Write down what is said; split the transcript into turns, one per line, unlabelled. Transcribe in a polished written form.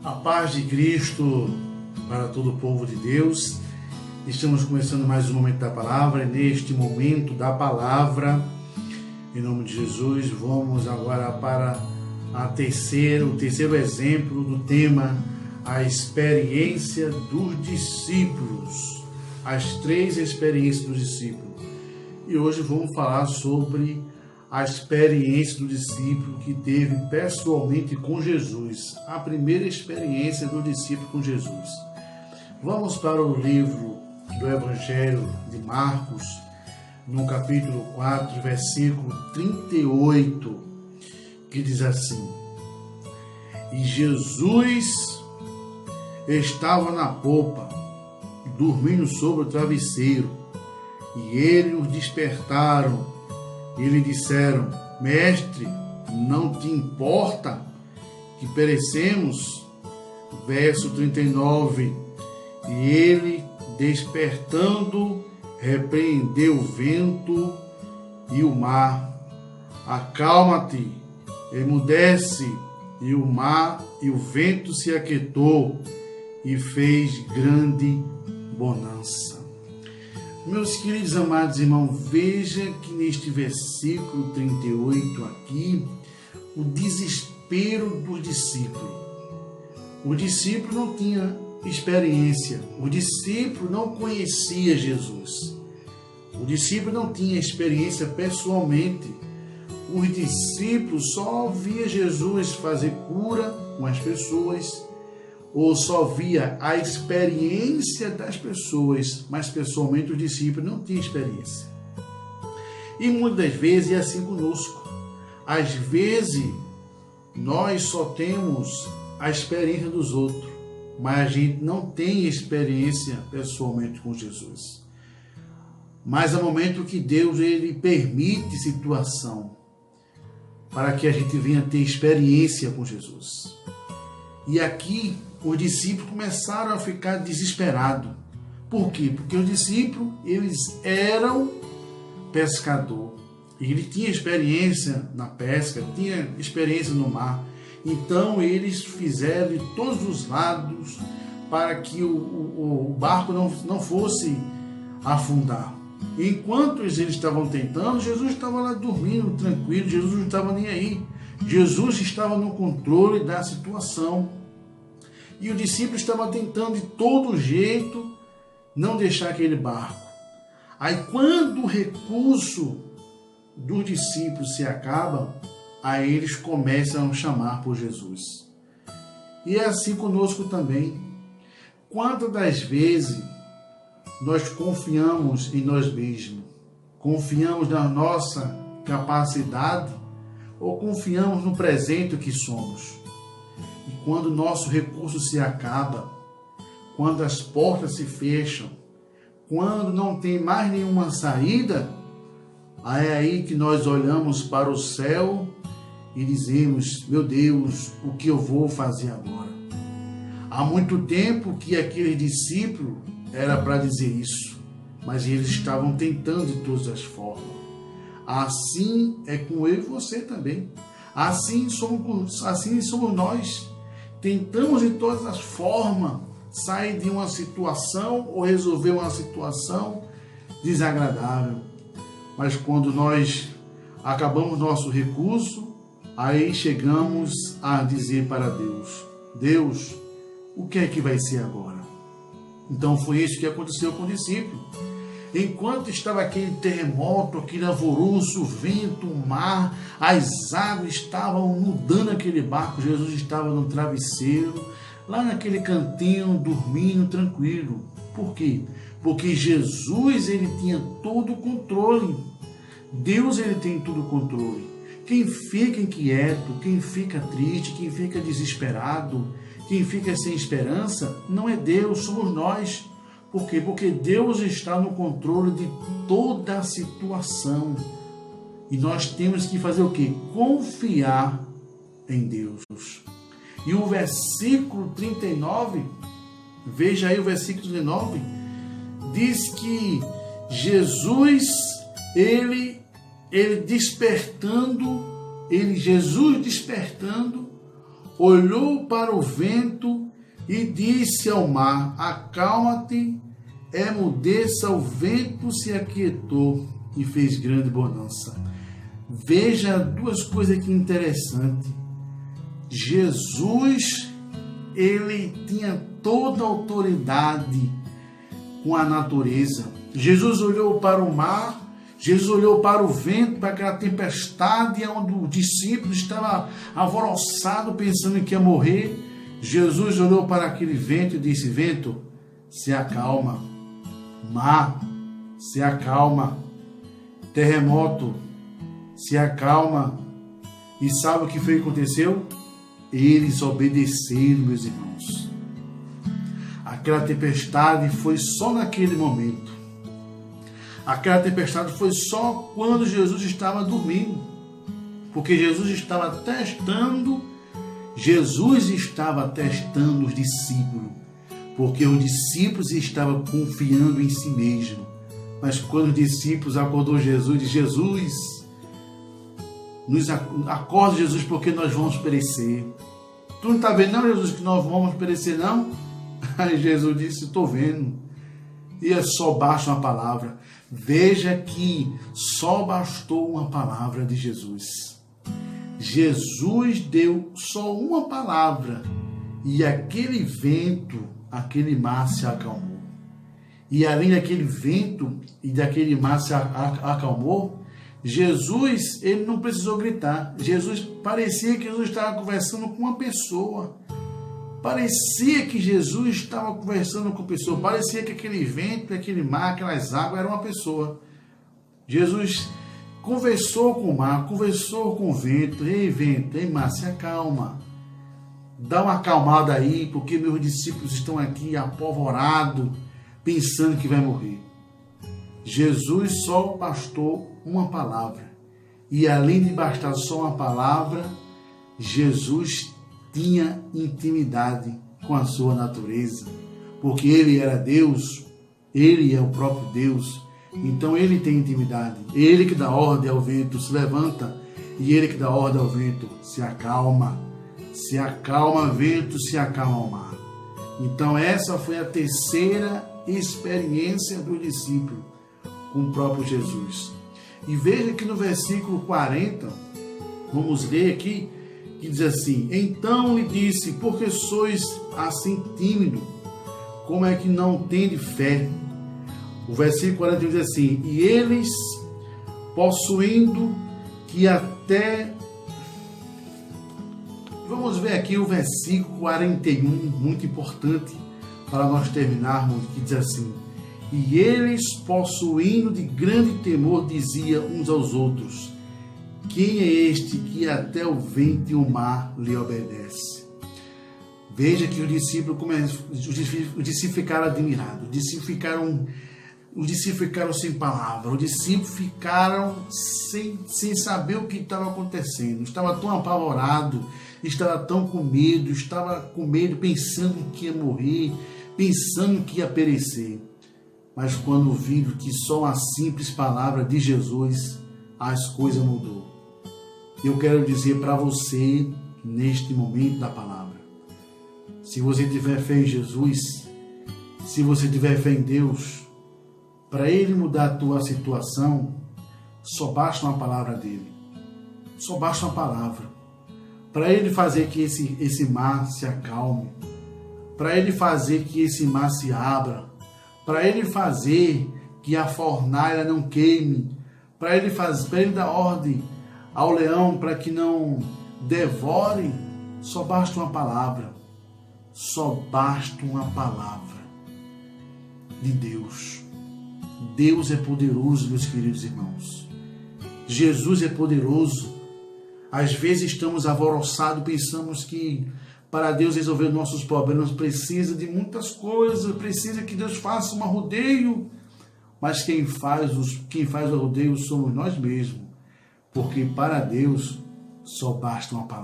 A paz de Cristo para todo o povo de Deus. Estamos começando mais um momento da palavra. Neste momento da palavra, em nome de Jesus, vamos agora para o terceiro exemplo do tema, a experiência dos discípulos. As 3 experiências dos discípulos. E hoje vamos falar sobre a experiência do discípulo que teve pessoalmente com Jesus. A primeira experiência do discípulo com Jesus. Vamos para o livro do Evangelho de Marcos, no capítulo 4, versículo 38, que diz assim: E Jesus estava na popa, dormindo sobre o travesseiro, e eles os despertaram e lhe disseram: Mestre, não te importa que perecemos? Verso 39. E ele, despertando, repreendeu o vento e o mar. Acalma-te, emudece. E o mar e o vento se aquietou e fez grande bonança. Meus queridos amados irmãos, veja que neste versículo 38 aqui, o desespero do discípulo. O discípulo não tinha experiência, o discípulo não conhecia Jesus. O discípulo não tinha experiência pessoalmente. Os discípulos só via Jesus fazer cura com as pessoas, ou só via a experiência das pessoas, mas pessoalmente o discípulo não tinha experiência. E muitas vezes é assim conosco. Às vezes nós só temos a experiência dos outros, mas a gente não tem experiência pessoalmente com Jesus. Mas é momento que Deus ele permite situação para que a gente venha ter experiência com Jesus. E aqui os discípulos começaram a ficar desesperados. Por quê? Porque os discípulos, eles eram pescadores. Ele tinha experiência na pesca, tinha experiência no mar. Então eles fizeram de todos os lados para que o barco não fosse afundar. Enquanto eles estavam tentando, Jesus estava lá dormindo, tranquilo. Jesus não estava nem aí. Jesus estava no controle da situação. E o discípulo estava tentando de todo jeito não deixar aquele barco. Aí quando o recurso dos discípulos se acaba, aí eles começam a chamar por Jesus. E é assim conosco também. Quantas das vezes nós confiamos em nós mesmos? Confiamos na nossa capacidade ou confiamos no presente que somos? E quando o nosso recurso se acaba, quando as portas se fecham, quando não tem mais nenhuma saída, é aí que nós olhamos para o céu e dizemos: meu Deus, o que eu vou fazer agora? Há muito tempo que aquele discípulo era para dizer isso, mas eles estavam tentando de todas as formas. Assim é com eu e você também. Assim somos nós. Tentamos de todas as formas sair de uma situação ou resolver uma situação desagradável. Mas quando nós acabamos nosso recurso, aí chegamos a dizer para Deus: Deus, o que é que vai ser agora? Então foi isso que aconteceu com o discípulo. Enquanto estava aquele terremoto, aquele alvoroço, o vento, o mar, as águas estavam mudando aquele barco, Jesus estava no travesseiro, lá naquele cantinho, dormindo, tranquilo. Por quê? Porque Jesus, ele tinha todo o controle. Deus, ele tem todo o controle. Quem fica inquieto, quem fica triste, quem fica desesperado, quem fica sem esperança, não é Deus, somos nós. Por quê? Porque Deus está no controle de toda a situação. E nós temos que fazer o quê? Confiar em Deus. E o versículo 39, veja aí o versículo 39, diz que Jesus, ele Jesus despertando, olhou para o vento e disse ao mar: acalma-te, emudeça. O vento se aquietou e fez grande bonança. Veja duas coisas aqui interessantes. Jesus, ele tinha toda a autoridade com a natureza. Jesus olhou para o mar, Jesus olhou para o vento, para aquela tempestade onde o discípulo estava alvoroçado pensando que ia morrer. Jesus olhou para aquele vento e disse: vento, se acalma. Mar, se acalma. Terremoto, se acalma. E sabe o que foi que aconteceu? Eles obedeceram, meus irmãos. Aquela tempestade foi só naquele momento. Aquela tempestade foi só quando Jesus estava dormindo. Porque Jesus estava testando os discípulos. Porque os discípulos estavam confiando em si mesmos. Mas quando os discípulos acordou Jesus, disse: Jesus, acorda, Jesus, porque nós vamos perecer. Tu não está vendo não, Jesus, que nós vamos perecer não? Aí Jesus disse: estou vendo. E é só basta uma palavra. Veja que só bastou uma palavra de Jesus. Jesus deu só uma palavra e aquele vento, aquele mar se acalmou. E além daquele vento e daquele mar se acalmou, Jesus, ele não precisou gritar. Parecia que Jesus estava conversando com uma pessoa. Parecia que Jesus estava conversando com a pessoa. Parecia que aquele vento, aquele mar, aquelas águas eram uma pessoa. Jesus conversou com o mar, conversou com o vento. Ei, vento, ei, mar, se acalma. Dá uma acalmada aí, porque meus discípulos estão aqui apavorados, pensando que vai morrer. Jesus só bastou uma palavra. E além de bastar só uma palavra, Jesus tinha intimidade com a sua natureza. Porque ele era Deus, ele é o próprio Deus. Então ele tem intimidade. Ele que dá ordem ao vento, se levanta. E ele que dá ordem ao vento, se acalma. Se acalma vento, se acalma o mar. Então essa foi a terceira experiência do discípulo com o próprio Jesus. E veja que no versículo 40, vamos ler aqui, que diz assim: então lhe disse, por que sois assim tímido? Como é que não tendes fé? O versículo 41 diz assim: e eles, possuindo que até... Vamos ver aqui o versículo 41, muito importante, para nós terminarmos, que diz assim: e eles, possuindo de grande temor, diziam uns aos outros: quem é este que até o vento e o mar lhe obedece? Veja que os discípulos ficaram admirados, os discípulos ficaram sem palavras, os discípulos ficaram sem saber o que estava acontecendo, estava tão apavorado, estava tão com medo, pensando que ia morrer, pensando que ia perecer. Mas quando viram que só uma simples palavra de Jesus, as coisas mudou. Eu quero dizer para você, neste momento da palavra, se você tiver fé em Jesus, se você tiver fé em Deus, para Ele mudar a tua situação, só basta uma palavra dEle. Só basta uma palavra. Para Ele fazer que esse mar se acalme, para Ele fazer que esse mar se abra, para Ele fazer que a fornalha não queime, para Ele dar ordem ao leão para que não devore, só basta uma palavra. Só basta uma palavra de Deus. Deus é poderoso, meus queridos irmãos. Jesus é poderoso. Às vezes estamos alvoroçados, pensamos que para Deus resolver nossos problemas precisa de muitas coisas, precisa que Deus faça um rodeio. Mas quem faz o rodeio somos nós mesmos. Porque para Deus só basta uma palavra.